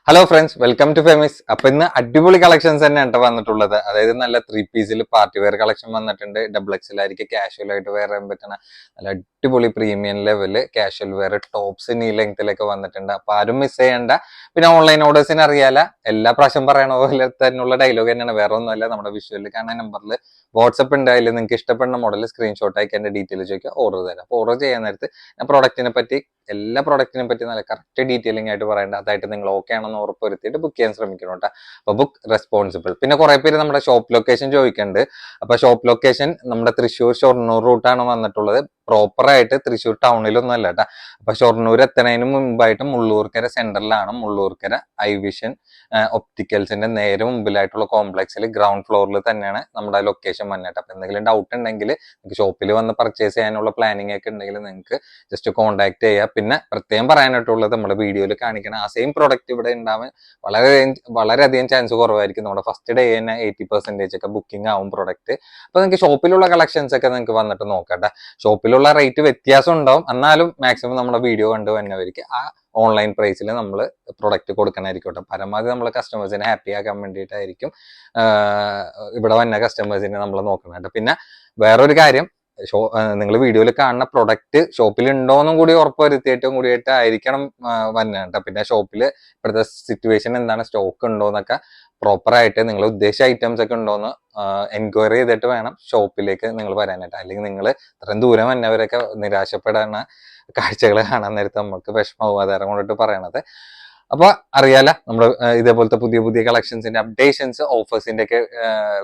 Hello friends, welcome to Femis. അപ്പൊ ഇന്ന് അടിപൊളി കളക്ഷൻസ് തന്നെയാണ് വന്നിട്ടുള്ളത്. അതായത് നല്ല 3 പീസിൽ പാർട്ടി വെയർ കളക്ഷൻ വന്നിട്ടുണ്ട്. ഡബിൾ എക്സലായിരിക്കും ക്യാഷ്വൽ ആയിട്ട് വെയർ ചെയ്യാൻ പറ്റുന്ന നല്ല അടിപൊളി premium level casual wear tops knee ലെങ്ത്തിലൊക്കെ വന്നിട്ടുണ്ട്. അപ്പൊ ആരും മിസ് ചെയ്യണ്ട. പിന്നെ ഓൺലൈൻ ഓർഡേഴ്സിന് അറിയാല, എല്ലാ പ്രാവശ്യം പറയണ പോലെ തന്നെയുള്ള ഡയലോഗ് തന്നെയാണ്, വേറെ ഒന്നുമല്ല. നമ്മുടെ വിഷ്വലിൽ കാണുന്ന നമ്പറിൽ വാട്സപ്പ് ഉണ്ടായാലും നിങ്ങൾക്ക് ഇഷ്ടപ്പെടുന്ന മോഡൽ സ്ക്രീൻഷോട്ട് ആക്കി എന്റെ ഡീറ്റെയിൽ ചോദിക്കുക, ഓർഡർ തരാം. അപ്പൊ ഓർഡർ ചെയ്യാൻ നേരത്ത് ഞാൻ പ്രോഡക്റ്റിനെ പറ്റി എല്ലാ പ്രോഡക്റ്റിനെ പറ്റി നല്ല കറക്റ്റ് ഡീറ്റെയിലിംഗ് ആയിട്ട് പറയേണ്ട, അതായിട്ട് നിങ്ങൾ ഓക്കെ ആണെന്ന് ഉറപ്പ് വരുത്തിയിട്ട് ബുക്ക് ചെയ്യാൻ ശ്രമിക്കണം കേട്ടോ. അപ്പൊ ബുക്ക് റെസ്പോൺസിബിൾ. പിന്നെ കുറെ പേര് നമ്മുടെ ഷോപ്പ് ലൊക്കേഷൻ ചോദിക്കുന്നുണ്ട്. അപ്പൊ ഷോപ്പ് ലൊക്കേഷൻ നമ്മുടെ തൃശ്ശൂർ ഷൊർണൂർ റൂട്ടാണ് വന്നിട്ടുള്ളത്. പ്രോപ്പർ ആയിട്ട് തൃശ്ശൂർ ടൗണിലൊന്നും അല്ല കേട്ടോ. അപ്പൊ ഷൊർണൂർ എത്തുന്നതിന് മുമ്പായിട്ട് മുള്ളൂർക്കര സെന്ററിലാണ്. മുള്ളൂർക്കര ഐ വിഷൻ ഒപ്റ്റിക്കൽസിന്റെ നേരെ മുമ്പിലായിട്ടുള്ള കോംപ്ലക്സിൽ ഗ്രൗണ്ട് ഫ്ലോറിൽ തന്നെയാണ് നമ്മുടെ ലൊക്കേഷൻ വന്നിട്ട്. അപ്പൊ എന്തെങ്കിലും ഡൗട്ട് ഉണ്ടെങ്കിൽ നിങ്ങൾക്ക് ഷോപ്പിൽ വന്ന് പർച്ചേസ് ചെയ്യാനുള്ള പ്ലാനിങ് ഒക്കെ ഉണ്ടെങ്കിൽ നിങ്ങൾക്ക് ജസ്റ്റ് കോൺടാക്ട് ചെയ്യുക. പിന്നെ പ്രത്യേകം പറയാനായിട്ടുള്ളത്, നമ്മുടെ വീഡിയോയിൽ കാണിക്കുന്ന ആ സെയിം പ്രോഡക്റ്റ് ഇവിടെ ഉണ്ടാവാൻ വളരെയധികം ചാൻസ് കുറവായിരിക്കും. നമ്മുടെ ഫസ്റ്റ് ഡേ തന്നെ 80% ഒക്കെ ബുക്കിംഗ് ആവും പ്രൊഡക്റ്റ്. അപ്പൊ നിങ്ങൾക്ക് ഷോപ്പിലുള്ള കളക്ഷൻസ് ഒക്കെ നിങ്ങൾക്ക് വന്നിട്ട് നോക്കട്ടെ. ഷോപ്പിലുള്ള റേറ്റ് വ്യത്യാസം ഉണ്ടാവും, എന്നാലും മാക്സിമം നമ്മുടെ വീഡിയോ കണ്ട് വന്നവർക്ക് ആ ഓൺലൈൻ പ്രൈസിൽ നമ്മൾ പ്രൊഡക്റ്റ് കൊടുക്കണമായിരിക്കട്ടെ. പരമാവധി നമ്മൾ കസ്റ്റമേഴ്സിനെ ഹാപ്പി ആക്കാൻ വേണ്ടിയിട്ടായിരിക്കും ഇവിടെ വന്ന കസ്റ്റമേഴ്സിനെ നമ്മൾ നോക്കണം. പിന്നെ വേറൊരു കാര്യം, നിങ്ങൾ വീഡിയോയിൽ കാണുന്ന പ്രൊഡക്റ്റ് ഷോപ്പിൽ ഉണ്ടോന്നും കൂടി ഉറപ്പ് വരുത്തിയിട്ടും കൂടിയിട്ട് ആയിരിക്കണം വന്നേണ്ട. പിന്നെ ഷോപ്പിൽ ഇപ്പോഴത്തെ സിറ്റുവേഷൻ എന്താണ്, സ്റ്റോക്ക് ഉണ്ടോന്നൊക്കെ പ്രോപ്പർ ആയിട്ട് നിങ്ങൾ ഉദ്ദേശിച്ച ഐറ്റംസ് ഒക്കെ ഉണ്ടോന്ന് എൻക്വയറി ചെയ്തിട്ട് വേണം ഷോപ്പിലേക്ക് നിങ്ങൾ വരാനായിട്ട്. അല്ലെങ്കിൽ നിങ്ങൾ ഇത്രയും ദൂരം വന്നവരൊക്കെ നിരാശപ്പെടാനുള്ള കാഴ്ചകൾ കാണാൻ നേരത്തെ നമുക്ക് വിഷമമാവും. അതാരം കൊണ്ടിട്ട് പറയണത്. അപ്പൊ അറിയാല, നമ്മുടെ ഇതേപോലത്തെ പുതിയ പുതിയ കളക്ഷൻസിന്റെ അപ്ഡേഷൻസ്, ഓഫേഴ്സിന്റെ ഒക്കെ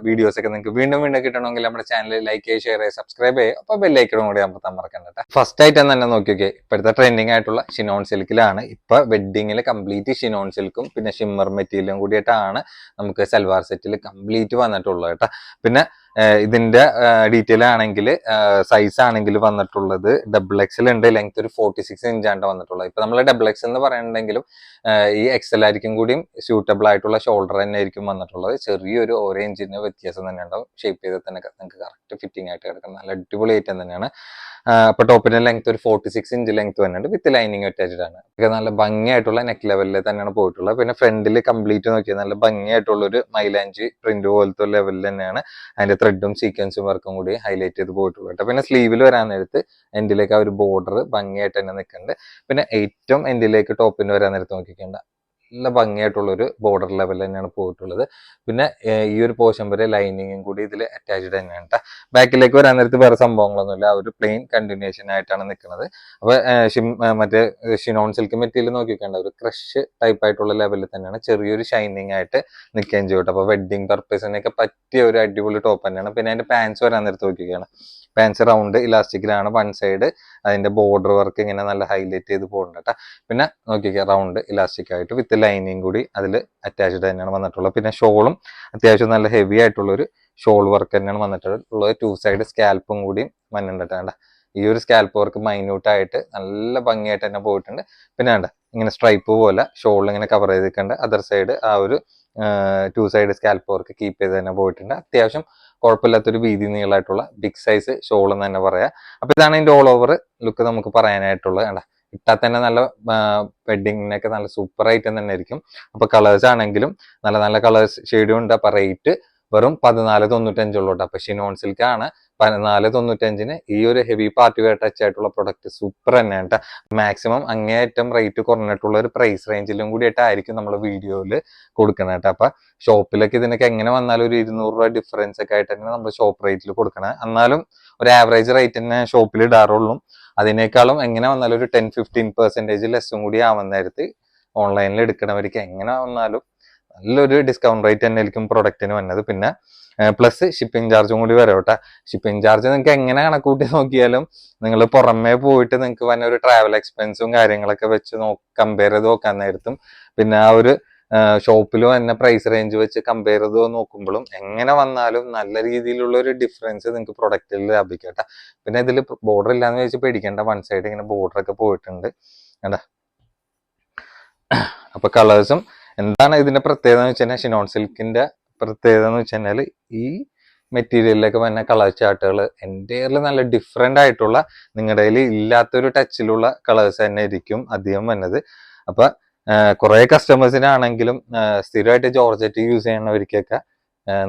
വീഡിയോസ് ഒക്കെ നിങ്ങൾക്ക് വീണ്ടും വീണ്ടും കിട്ടണമെങ്കിൽ നമ്മുടെ ചാനൽ ലൈക്ക് ചെയ്യുക, ഷെയർ ചെയ്യുക, സബ്സ്ക്രൈബ് ചെയ്യുക. അപ്പൊ ബെല്ലൈക്കണും കൂടി അമർത്താൻ മറക്കണ്ട. ഫസ്റ്റ് ആയിട്ട് തന്നെ നോക്കിയൊക്കെ ഇപ്പോഴത്തെ ട്രെൻഡിങ് ആയിട്ടുള്ള ഷിനോൺ സിൽക്കിലാണ്. ഇപ്പൊ വെഡിങ്ങിൽ കംപ്ലീറ്റ് ഷിനോൺ സിൽക്കും പിന്നെ ഷിമ്മർ മെറ്റീരിയലും കൂടിയിട്ടാണ് നമുക്ക് സൽവാർ സെറ്റിൽ കംപ്ലീറ്റ് വന്നിട്ടുള്ളത് കേട്ടോ. പിന്നെ ഇതിന്റെ ഡീറ്റെയിൽ ആണെങ്കിൽ സൈസ് ആണെങ്കിൽ വന്നിട്ടുള്ളത് ഡബിൾ എക്സൽ ഉണ്ട്. ലെങ്ത് ഒരു 46 ഇഞ്ചാണ് വന്നിട്ടുള്ളത്. ഇപ്പൊ നമ്മൾ ഡബിൾ എക്സൽ എന്ന് പറയുന്നുണ്ടെങ്കിലും ഈ എക്സൽ ആയിരിക്കും കൂടിയും സ്യൂട്ടബിൾ ആയിട്ടുള്ള ഷോൾഡർ തന്നെ ആയിരിക്കും വന്നിട്ടുള്ളത്. ചെറിയൊരു 1 ഇഞ്ചിന് വ്യത്യാസം തന്നെ ഉണ്ടാവും. ഷേപ്പ് ചെയ്ത് തന്നെ നിങ്ങൾക്ക് കറക്റ്റ് ഫിറ്റിംഗ് ആയിട്ട് കിടക്കുന്ന നല്ല അടിപൊളി ഐറ്റം തന്നെയാണ്. അപ്പൊ ടോപ്പിന്റെ ലെങ്ത് ഒരു 46 ഇഞ്ച് ലെങ്ത് വന്നിട്ടുണ്ട്. വിത്ത് ലൈനിങ് അറ്റാച്ച്ഡ് ആണ്. നല്ല ഭംഗിയായിട്ടുള്ള നെക്ക് ലെവലിൽ തന്നെയാണ് പോയിട്ടുള്ളത്. പിന്നെ ഫ്രണ്ടിൽ കംപ്ലീറ്റ് നോക്കിയാൽ നല്ല ഭംഗിയായിട്ടുള്ള ഒരു മൈലാഞ്ചി പ്രിന്റ് പോലത്തെ ലെവലിൽ തന്നെയാണ് അതിന്റെ ത്രെഡും സീക്വൻസും വർക്കും കൂടി ഹൈലൈറ്റ് ചെയ്ത് പോയിട്ടുള്ളത്. പിന്നെ സ്ലീവിൽ വരാൻ നേരത്ത് എൻഡിലേക്ക് ആ ഒരു ബോർഡർ ഭംഗിയായിട്ട് തന്നെ നിൽക്കുന്നുണ്ട്. പിന്നെ ഏറ്റവും എൻഡിലേക്ക് ടോപ്പിന് വരാൻ നേരത്ത് നോക്കിക്കേണ്ട നല്ല ഭംഗിയായിട്ടുള്ള ഒരു ബോർഡർ ലെവൽ തന്നെയാണ് പോയിട്ടുള്ളത്. പിന്നെ ഈ ഒരു പോർഷൻ വരെ ലൈനിങ്ങും കൂടി ഇതിൽ അറ്റാച്ച്ഡ് തന്നെയാണ് കേട്ടോ. ബാക്കിലേക്ക് വരാൻ നേരത്ത് വേറെ സംഭവങ്ങളൊന്നുമില്ല, ആ ഒരു പ്ലെയിൻ കണ്ടിന്യൂഷൻ ആയിട്ടാണ് നിൽക്കുന്നത്. അപ്പൊ മറ്റേ ഷിനോൺ സിൽക്ക് മെറ്റീരിയൽ നോക്കിക്കേണ്ട ഒരു ക്രഷ് ടൈപ്പ് ആയിട്ടുള്ള ലെവലിൽ തന്നെയാണ് ചെറിയൊരു ഷൈനിങ് ആയിട്ട് നിൽക്കുകയും ചെയ്യും. അപ്പൊ വെഡിങ് പർപ്പസിനൊക്കെ പറ്റിയ ഒരു അടിപൊളി ടോപ്പ് തന്നെയാണ്. പിന്നെ അതിന്റെ പാൻസ് വരാൻ നേരത്ത് നോക്കിയാണ്, പാൻസ് റൗണ്ട് ഇലാസ്റ്റിക്കിലാണ്. വൺ സൈഡ് അതിന്റെ ബോർഡർ വർക്ക് ഇങ്ങനെ നല്ല ഹൈലൈറ്റ് ചെയ്ത് പോകുന്നുണ്ട്. പിന്നെ നോക്കിക്കുക, റൗണ്ട് ഇലാസ്റ്റിക് ആയിട്ട് വിത്ത് ലൈനിങ് കൂടി അതിൽ അറ്റാച്ച്ഡ് തന്നെയാണ് വന്നിട്ടുള്ളത്. പിന്നെ ഷോളും അത്യാവശ്യം നല്ല ഹെവി ആയിട്ടുള്ള ഒരു ഷോൾ വർക്ക് തന്നെയാണ് വന്നിട്ടുള്ളത്. 2 സൈഡ് സ്കാൽപ്പും കൂടി വന്നിട്ടുണ്ട്. ഈ ഒരു സ്കാൽപ്പ് വർക്ക് മൈന്യൂട്ട് ആയിട്ട് നല്ല ഭംഗിയായിട്ട് തന്നെ പോയിട്ടുണ്ട്. പിന്നെ ഇങ്ങനെ സ്ട്രൈപ്പ് പോലെ ഷോൾ ഇങ്ങനെ കവർ ചെയ്തിട്ടുണ്ട്. അതർ സൈഡ് ആ ഒരു 2 സൈഡ് സ്കാൽപ്പ് വർക്ക് കീപ്പ് ചെയ്ത് തന്നെ പോയിട്ടുണ്ട്. അത്യാവശ്യം കുഴപ്പമില്ലാത്തൊരു വീതി നീളമായിട്ടുള്ള ബിഗ് സൈസ് ഷോൾ എന്ന് തന്നെ പറയാം. അപ്പൊ ഇതാണ് ഇതിന്റെ ഓൾ ഓവർ ലുക്ക് നമുക്ക് പറയാനായിട്ടുള്ളത്. ഇട്ടാൽ തന്നെ നല്ല വെഡിങ്ങിനൊക്കെ നല്ല സൂപ്പർ ഐറ്റം തന്നെ ആയിരിക്കും. അപ്പൊ കളേഴ്സ് ആണെങ്കിലും നല്ല നല്ല കളേഴ്സ് ഷെയ്ഡും ഉണ്ട്. അപ്പൊ റേറ്റ് വെറും 1495 അപ്പൊ ഷിനോൺ സിൽക്ക് ആണ് 1495 ഈ ഒരു ഹെവി പാർട്ടി വെയർ ടച്ച് ആയിട്ടുള്ള പ്രൊഡക്റ്റ് സൂപ്പർ തന്നെയാണ്. മാക്സിമം അങ്ങേയറ്റം റേറ്റ് കുറഞ്ഞിട്ടുള്ള ഒരു പ്രൈസ് റേഞ്ചിലും കൂടിയിട്ടായിരിക്കും നമ്മൾ വീഡിയോയിൽ കൊടുക്കുന്നത്. അപ്പൊ ഷോപ്പിലൊക്കെ ഇതിനൊക്കെ എങ്ങനെ വന്നാലും ഒരു 200 രൂപ ഡിഫറൻസ് ഒക്കെ ആയിട്ട് തന്നെ നമ്മൾ ഷോപ്പ് റേറ്റിൽ കൊടുക്കണം. എന്നാലും ഒരു ആവറേജ് റേറ്റ് തന്നെ ഷോപ്പിൽ ഇടാറുള്ളൂ. അതിനേക്കാളും എങ്ങനെ വന്നാലും ഒരു 10-15% ലെസ്സും കൂടി ആവുന്ന നേരത്ത് ഓൺലൈനിൽ എടുക്കണവർക്ക് എങ്ങനെ വന്നാലും നല്ലൊരു ഡിസ്കൗണ്ട് റേറ്റ് തന്നെ ആയിരിക്കും പ്രൊഡക്റ്റിന് വന്നത്. പിന്നെ പ്ലസ് ഷിപ്പിംഗ് ചാർജും കൂടി വരട്ടെ. ഷിപ്പിംഗ് ചാർജ് നിങ്ങൾക്ക് എങ്ങനെ കണക്കൂട്ടി നോക്കിയാലും നിങ്ങൾ പുറമേ പോയിട്ട് നിങ്ങൾക്ക് വന്ന ഒരു ട്രാവൽ എക്സ്പെൻസും കാര്യങ്ങളൊക്കെ വെച്ച് കമ്പയർ ചെയ്ത് നോക്കാൻ നേരത്തും പിന്നെ ആ ഒരു ഷോപ്പിൽ തന്നെ പ്രൈസ് റേഞ്ച് വെച്ച് കമ്പയർ ചെയ്ത് നോക്കുമ്പോഴും എങ്ങനെ വന്നാലും നല്ല രീതിയിലുള്ള ഒരു ഡിഫറൻസ് നിങ്ങൾക്ക് പ്രൊഡക്റ്റിൽ ലഭിക്കട്ടെ. പിന്നെ ഇതിൽ ബോർഡർ ഇല്ലാന്ന് വെച്ച് പേടിക്കേണ്ട, വൺ സൈഡ് ഇങ്ങനെ ബോർഡർ ഒക്കെ പോയിട്ടുണ്ട്. അപ്പൊ കളേഴ്സും എന്താണ് ഇതിന്റെ പ്രത്യേകത എന്ന് വെച്ച് കഴിഞ്ഞാൽ, ഷിനോൺ സിൽക്കിന്റെ പ്രത്യേകത എന്ന് വെച്ച് കഴിഞ്ഞാൽ ഈ മെറ്റീരിയലിലൊക്കെ വന്ന കളർ ചാർട്ടുകൾ എൻ്റെ നല്ല ഡിഫറെന്റ് ആയിട്ടുള്ള, നിങ്ങളുടെ കയ്യിൽ ഇല്ലാത്തൊരു ടച്ചിലുള്ള കളേഴ്സ് തന്നെ ആയിരിക്കും അധികം വന്നത്. അപ്പൊ കുറെ കസ്റ്റമേഴ്സിനാണെങ്കിലും സ്ഥിരമായിട്ട് ജോർജറ്റ് യൂസ് ചെയ്യുന്നവർക്കൊക്കെ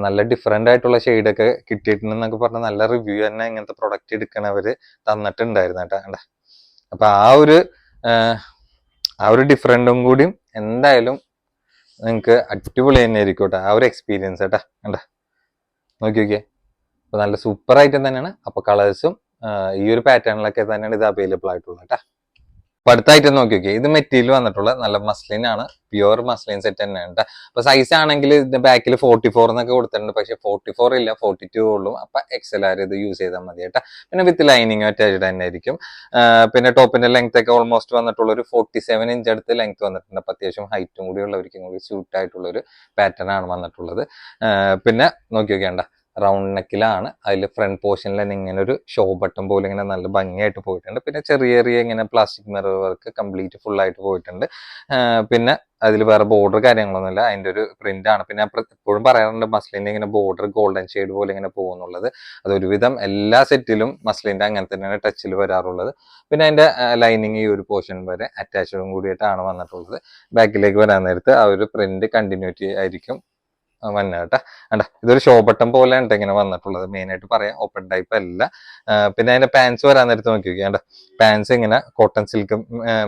നല്ല ഡിഫറെന്റ് ആയിട്ടുള്ള ഷെയ്ഡൊക്കെ കിട്ടിയിട്ടുണ്ടെന്നൊക്കെ പറഞ്ഞ നല്ല റിവ്യൂ തന്നെ ഇങ്ങനത്തെ പ്രൊഡക്റ്റ് എടുക്കണവര് തന്നിട്ടുണ്ടായിരുന്നു കേട്ടോ. അപ്പൊ ആ ഒരു ഡിഫറൻറ്റും കൂടിയും എന്തായാലും നിങ്ങൾക്ക് അടിപൊളി തന്നെ ആയിരിക്കും കേട്ടോ, ആ ഒരു എക്സ്പീരിയൻസ് കേട്ടാ. കണ്ടാ നോക്കി നോക്കിയേ, അപ്പൊ നല്ല സൂപ്പർ ഐറ്റം തന്നെയാണ്. അപ്പൊ കളേഴ്സും ഈ ഒരു പാറ്റേണിലൊക്കെ തന്നെയാണ് ഇത് അവൈലബിൾ ആയിട്ടുള്ളത് കേട്ടാ. അപ്പൊ അടുത്തായിട്ട് നോക്കി നോക്കിയേ, ഇത് മെറ്റീരിയൽ വന്നിട്ടുള്ള നല്ല മസ്ലിൻ ആണ്, പ്യുവർ മസ്ലിൻ സെറ്റ് തന്നെയാണ്. അപ്പൊ സൈസ് ആണെങ്കിൽ ഇതിന്റെ ബാക്കിൽ 44 എന്നൊക്കെ കൊടുത്തിട്ടുണ്ട്, പക്ഷെ 44 ഇല്ല, 42 ഉള്ളൂ. അപ്പൊ എക്സൽ ആര് ഇത് യൂസ് ചെയ്താൽ മതി കേട്ടാ. പിന്നെ വിത്ത് ലൈനിങ് അറ്റാച്ച്ഡ് തന്നെ ആയിരിക്കും. പിന്നെ ടോപ്പിന്റെ ലെങ്ത് ഒക്കെ ഓൾമോസ്റ്റ് വന്നിട്ടുള്ള ഒരു 47 ഇഞ്ച് അടുത്ത് ലെങ്ത് വന്നിട്ടുണ്ട്. അപ്പൊ അത്യാവശ്യം ഹൈറ്റും കൂടി ഉള്ളവർക്കും കൂടി സ്യൂട്ട് ആയിട്ടുള്ള ഒരു പാറ്റേൺ ആണ് വന്നിട്ടുള്ളത്. പിന്നെ നോക്കി നോക്കിയാണ്ട റൗണ്ട് നെക്കിലാണ്, അതിൽ ഫ്രണ്ട് പോർഷനിൽ തന്നെ ഇങ്ങനെ ഒരു ഷോ ബട്ടൺ പോലെ ഇങ്ങനെ നല്ല ഭംഗിയായിട്ട് പോയിട്ടുണ്ട്. പിന്നെ ചെറിയ ചെറിയ ഇങ്ങനെ plastic mirror work complete full ആയിട്ട് പോയിട്ടുണ്ട്. പിന്നെ അതിൽ വേറെ ബോർഡർ കാര്യങ്ങളൊന്നുമില്ല, അതിന്റെ ഒരു പ്രിന്റ് ആണ്. പിന്നെ എപ്പോഴും പറയാറുണ്ട് മസ്ലിന്റെ ഇങ്ങനെ ബോർഡർ ഗോൾഡൻ ഷെയ്ഡ് പോലെ ഇങ്ങനെ പോകുന്നുള്ളത്. അത് ഒരുവിധം എല്ലാ സെറ്റിലും മസ്ലിന്റെ അങ്ങനെ തന്നെയാണ് ടച്ചിൽ വരാറുള്ളത്. പിന്നെ അതിന്റെ ലൈനിങ് ഈ ഒരു പോർഷൻ വരെ അറ്റാച്ച്ഡും കൂടിയിട്ടാണ് വന്നിട്ടുള്ളത്. ബാക്കിലേക്ക് വരാൻ നേരത്ത് ആ ഒരു പ്രിന്റ് കണ്ടിന്യൂറ്റി ആയിരിക്കും വന്ന കേട്ടാ. കണ്ട ഇതൊരു ഷോ ബട്ടൺ പോലെയാണ് ഇങ്ങനെ വന്നിട്ടുള്ളത്. മെയിൻ ആയിട്ട് പറയാം, ഓപ്പൺ ടൈപ്പ് അല്ല. പിന്നെ അതിന്റെ പാൻസ് വരാൻ നേരത്ത് നോക്കി നോക്കിയാണ്ട, പാൻസ് ഇങ്ങനെ കോട്ടൺ സിൽക്ക്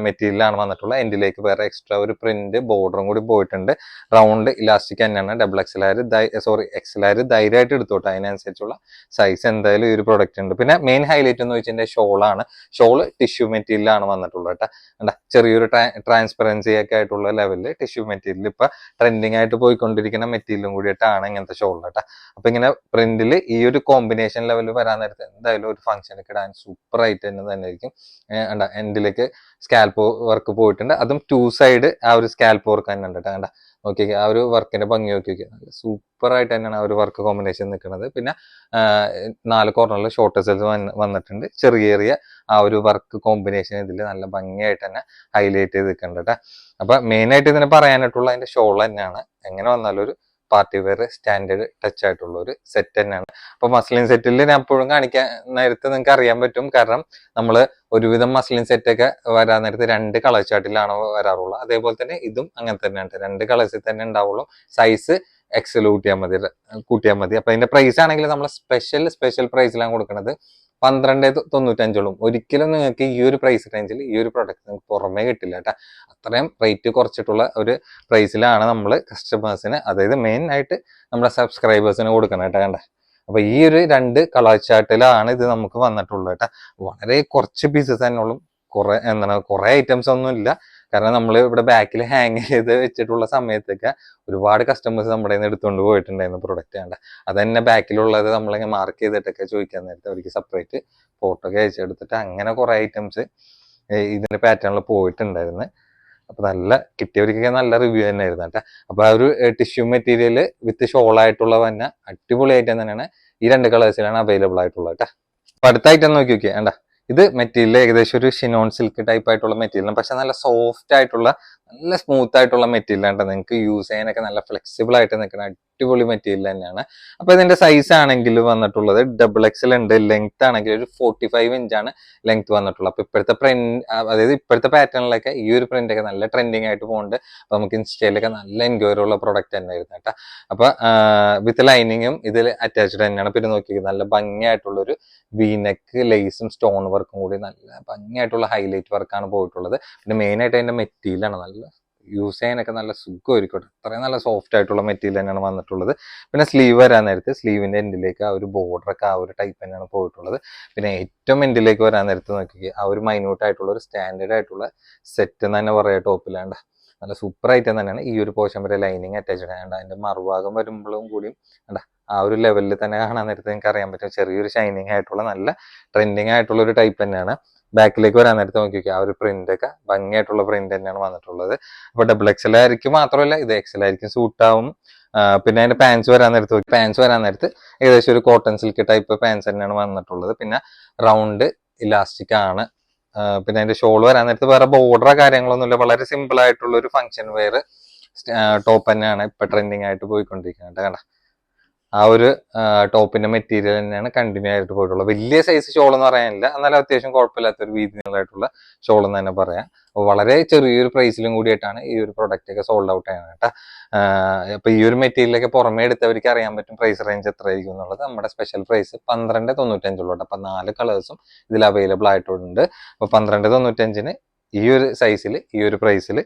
മെറ്റീരിയലാണ് വന്നിട്ടുള്ളത്. എൻഡിലേക്ക് വേറെ എക്സ്ട്രാ ഒരു പ്രിന്റ് ബോർഡറും കൂടി പോയിട്ടുണ്ട്. റൗണ്ട് ഇലാസ്റ്റിക് തന്നെയാണ്. ഡബിൾ എക്സലാര് ധൈര്യമായിട്ട് എടുത്തോട്ടെ, അതിനനുസരിച്ചുള്ള സൈസ് എന്തായാലും ഈ ഒരു പ്രൊഡക്റ്റ് ഉണ്ട്. പിന്നെ മെയിൻ ഹൈലൈറ്റ് എന്ന് വെച്ചാൽ ഷോളാണ്. ഷോള് ടിഷ്യൂ മെറ്റീരിയലാണ് വന്നിട്ടുള്ളത് കേട്ടോ. കണ്ട ചെറിയൊരു ട്രാൻസ്പെറൻസി ഒക്കെ ആയിട്ടുള്ള ലെവലിൽ ടിഷ്യൂ മെറ്റീരിയൽ ഇപ്പൊ ട്രെൻഡിങ് ആയിട്ട് പോയിക്കൊണ്ടിരിക്കുന്ന മെറ്റീരിയലും കൂടിയിട്ടാണ് ഇങ്ങനത്തെ ഷോൾ കേട്ടോ. അപ്പൊ ഇങ്ങനെ പ്രിന്റിൽ ഈ ഒരു കോമ്പിനേഷൻ ലെവലിൽ വരാൻ നേരത്തെ എന്തായാലും ഒരു ഫംഗ്ഷനൊക്കെ ഇടാൻ സൂപ്പർ ആയിട്ട് തന്നെ ആയിരിക്കും. എൻഡിലേക്ക് സ്കാൽപ്പ് വർക്ക് പോയിട്ടുണ്ട്, അതും 2 സൈഡ് ആ ഒരു സ്കാൽപ്പ് വർക്ക് തന്നെ ഉണ്ട് കേട്ടോ. കണ്ട നോക്കി ആ ഒരു വർക്കിന്റെ ഭംഗി നോക്കി നോക്കിയാൽ നല്ല സൂപ്പർ ആയിട്ട് തന്നെയാണ് ആ ഒരു വർക്ക് കോമ്പിനേഷൻ നിൽക്കുന്നത്. പിന്നെ 4 കോർണറിൽ ഷോർട്ട് സെൽസ് വന്നിട്ടുണ്ട്. ചെറിയ ആ ഒരു വർക്ക് കോമ്പിനേഷൻ ഇതിൽ നല്ല ഭംഗിയായിട്ട് തന്നെ ഹൈലൈറ്റ് ചെയ്ത് നിൽക്കുന്നുണ്ട് കേട്ടോ. അപ്പൊ മെയിൻ ആയിട്ട് ഇതിനെ പറയാനായിട്ടുള്ള അതിന്റെ ഷോൾ തന്നെയാണ്. എങ്ങനെ വന്നാലും ഒരു പാർട്ടി വെയർ സ്റ്റാൻഡേർഡ് ടച്ച് ആയിട്ടുള്ള ഒരു സെറ്റ് തന്നെയാണ്. അപ്പൊ മസ്ലിൻ സെറ്റിൽ ഞാൻ എപ്പോഴും കാണിക്കാൻ നേരത്തെ നിങ്ങൾക്ക് അറിയാൻ പറ്റും, കാരണം നമ്മൾ ഒരുവിധം മസ്ലിൻ സെറ്റ് ഒക്കെ വരാൻ നേരത്തെ 2 കളർ ചാർട്ടിലാണ് വരാറുള്ളത്. അതേപോലെ തന്നെ ഇതും അങ്ങനെ തന്നെയാണ്, 2 കളേഴ്സിൽ തന്നെ ഉണ്ടാവുള്ളൂ. സൈസ് എക്സൽ കൂട്ടിയാൽ മതി. അപ്പൊ അതിന്റെ പ്രൈസ് ആണെങ്കിൽ നമ്മൾ സ്പെഷ്യൽ പ്രൈസിലാണ് കൊടുക്കുന്നത്, 12.95. ഒരിക്കലും നിങ്ങൾക്ക് ഈ ഒരു പ്രൈസ് റേഞ്ചിൽ ഈ ഒരു പ്രൊഡക്റ്റ് നിങ്ങൾക്ക് പുറമേ കിട്ടില്ല കേട്ടോ. അത്രയും റേറ്റ് കുറച്ചിട്ടുള്ള ഒരു പ്രൈസിലാണ് നമ്മൾ കസ്റ്റമേഴ്സിന്, അതായത് മെയിൻ ആയിട്ട് നമ്മുടെ സബ്സ്ക്രൈബേഴ്സിന് കൊടുക്കണം കേട്ടോ. കണ്ട അപ്പൊ ഈ ഒരു 2 കളർ ചാർട്ടിലാണ് ഇത് നമുക്ക് വന്നിട്ടുള്ളത് കേട്ടോ. വളരെ കുറച്ച് പീസസ് തന്നെ ഉള്ളൂ, കുറെ ഐറ്റംസ് ഒന്നും ഇല്ല. കാരണം നമ്മൾ ഇവിടെ ബാക്കിൽ ഹാങ് ചെയ്ത് വെച്ചിട്ടുള്ള സമയത്തൊക്കെ ഒരുപാട് കസ്റ്റമേഴ്സ് നമ്മുടെ നിന്ന് എടുത്തുകൊണ്ട് പോയിട്ടുണ്ടായിരുന്നു പ്രൊഡക്റ്റ്. കണ്ട അത് തന്നെ ബാക്കിലുള്ളത് നമ്മളിങ്ങനെ മാർക്ക് ചെയ്തിട്ടൊക്കെ ചോദിക്കാൻ നേരത്തെ അവർക്ക് സെപ്പറേറ്റ് ഫോട്ടോ ഒക്കെ അയച്ചെടുത്തിട്ട് അങ്ങനെ കുറെ ഐറ്റംസ് ഇതിന്റെ പാറ്റേണിൽ പോയിട്ടുണ്ടായിരുന്നു. അപ്പൊ നല്ല കിട്ടിയവർക്കൊക്കെ നല്ല റിവ്യൂ തന്നെ ആയിരുന്നു കേട്ടോ. അപ്പൊ ആ ഒരു ടിഷ്യൂ മെറ്റീരിയൽ വിത്ത് ഷോൾ ആയിട്ടുള്ള തന്നെ അടിപൊളി ഐറ്റം തന്നെയാണ്. ഈ 2 കളേഴ്സിലാണ് അവൈലബിൾ ആയിട്ടുള്ളത് കേട്ടോ. അപ്പൊ അടുത്ത ഐറ്റം നോക്കി നോക്കിയാ വേണ്ട, ഇത് മെറ്റീരിയൽ ഏകദേശം ഒരു ഷിനോൺ സിൽക്ക് ടൈപ്പ് ആയിട്ടുള്ള മെറ്റീരിയൽ, പക്ഷെ നല്ല സോഫ്റ്റ് ആയിട്ടുള്ള നല്ല സ്മൂത്ത് ആയിട്ടുള്ള മെറ്റീരിയൽ ആണ്. നിങ്ങൾക്ക് യൂസ് ചെയ്യാനൊക്കെ നല്ല ഫ്ലെക്സിബിൾ ആയിട്ട് നിൽക്കുന്ന അടിപൊളി മെറ്റീരിയൽ തന്നെയാണ്. അപ്പൊ ഇതിന്റെ സൈസ് ആണെങ്കിൽ വന്നിട്ടുള്ളത് ഡബിൾ എക്സൽ ഉണ്ട്. ലെങ്ത് ആണെങ്കിൽ ഒരു 45 ഇഞ്ചാണ് ലെങ്ത് വന്നിട്ടുള്ളത്. അപ്പൊ ഇപ്പോഴത്തെ അതായത് ഇപ്പോഴത്തെ പാറ്റേണിലൊക്കെ ഈ ഒരു പ്രിന്റ് ഒക്കെ നല്ല ട്രെൻഡിങ് ആയിട്ട് പോകുന്നുണ്ട്. അപ്പൊ നമുക്ക് ഇൻസ്റ്റയിലൊക്കെ നല്ല എൻക്വയറി ഉള്ള പ്രൊഡക്റ്റ് തന്നെയായിരുന്നു കേട്ടോ. അപ്പൊ വിത്ത് ലൈനിങ്ങും ഇതിൽ അറ്റാച്ച്ഡ് തന്നെയാണ്. പിന്നെ നോക്കി നല്ല ഭംഗിയായിട്ടുള്ള ഒരു വീനെക്ക് ലേസും സ്റ്റോൺ വർക്കും കൂടി നല്ല ഭംഗിയായിട്ടുള്ള ഹൈലൈറ്റ് വർക്കാണ് പോയിട്ടുള്ളത്. പിന്നെ മെയിൻ ആയിട്ട് അതിന്റെ മെറ്റീരിയലാണ് നല്ല യൂസ് ചെയ്യാനൊക്കെ നല്ല സുഖമായിരിക്കും, അത്രയും നല്ല സോഫ്റ്റ് ആയിട്ടുള്ള മെറ്റീരിയൽ തന്നെയാണ് വന്നിട്ടുള്ളത്. പിന്നെ സ്ലീവ് വരാൻ നേരത്ത് സ്ലീവിന്റെ എൻഡിലേക്ക് ആ ഒരു ബോർഡറൊക്കെ ആ ഒരു ടൈപ്പ് തന്നെയാണ് പോയിട്ടുള്ളത്. പിന്നെ ഏറ്റവും എൻഡിലേക്ക് വരാൻ നേരത്ത് നോക്കി ആ ഒരു മൈന്യൂട്ട് ആയിട്ടുള്ള ഒരു സ്റ്റാൻഡേർഡ് ആയിട്ടുള്ള സെറ്റ് എന്ന് തന്നെ പറയാം ടോപ്പിലാണ്ട്. നല്ല സൂപ്പർ ഐറ്റം തന്നെയാണ്. ഈ ഒരു പോർഷൻ വരെ ലൈനിങ് അറ്റാച്ച്ഡ് ആണ്. അതിന്റെ മറുഭാഗം വരുമ്പോഴും കൂടിയും ആ ഒരു ലെവലിൽ തന്നെ കാണാൻ നേരത്തെ നിങ്ങൾക്ക് അറിയാൻ പറ്റും ചെറിയൊരു ഷൈനിങ് ആയിട്ടുള്ള നല്ല ട്രെൻഡിങ് ആയിട്ടുള്ള ഒരു ടൈപ്പ് തന്നെയാണ്. ബാക്കിലേക്ക് വരാൻ നേരത്തെ നോക്കിയൊക്കെ ആ ഒരു പ്രിന്റ് ഒക്കെ ഭംഗിയായിട്ടുള്ള പ്രിന്റ് തന്നെയാണ് വന്നിട്ടുള്ളത്. അപ്പൊ ഡബിൾ എക്സൽ ആയിരിക്കും മാത്രമല്ല ഇത് എക്സൽ ആയിരിക്കും സൂട്ട് ആവും. പിന്നെ അതിന്റെ പാൻസ് വരാൻ നേരത്ത് ഏകദേശം ഒരു കോട്ടൺ സിൽക്ക് ടൈപ്പ് പാൻസ് തന്നെയാണ് വന്നിട്ടുള്ളത്. പിന്നെ റൗണ്ട് ഇലാസ്റ്റിക് ആണ്. പിന്നെ അതിന്റെ ഷോൾ വരാൻ നേരത്ത് വേറെ ബോർഡറോ കാര്യങ്ങളൊന്നുമില്ല, വളരെ സിമ്പിൾ ആയിട്ടുള്ള ഒരു ഫംഗ്ഷൻ വെയർ ടോപ്പ് തന്നെയാണ് ഇപ്പൊ ട്രെൻഡിങ് ആയിട്ട് പോയിക്കൊണ്ടിരിക്കുന്നത്. കണ്ട ആ ഒരു ടോപ്പിന്റെ മെറ്റീരിയൽ തന്നെയാണ് കണ്ടിന്യൂ ആയിട്ട് പോയിട്ടുള്ളത്. വലിയ സൈസ് ഷോൾ എന്ന് പറയാനില്ല, എന്നാലും അത്യാവശ്യം കുഴപ്പമില്ലാത്തൊരു വീതി നീളമായിട്ടുള്ള ഷോൾ എന്ന് തന്നെ പറയാം. അപ്പോൾ വളരെ ചെറിയൊരു പ്രൈസിലും കൂടിയിട്ടാണ് ഈ ഒരു പ്രൊഡക്റ്റ് ഒക്കെ സോൾഡ് ഔട്ട് ചെയ്യുന്നത് കേട്ടോ. അപ്പൊ ഈ ഒരു മെറ്റീരിയലൊക്കെ പുറമേ എടുത്തവർക്ക് അറിയാൻ പറ്റും പ്രൈസ് റേഞ്ച് എത്ര ആയിരിക്കും എന്നുള്ളത്. നമ്മുടെ സ്പെഷ്യൽ പ്രൈസ് 12.95 അപ്പൊ 4 കളേഴ്സും ഇതിൽ അവൈലബിൾ ആയിട്ടുണ്ട്. അപ്പൊ 12.95 ഈ ഒരു സൈസിൽ ഈ ഒരു പ്രൈസിൽ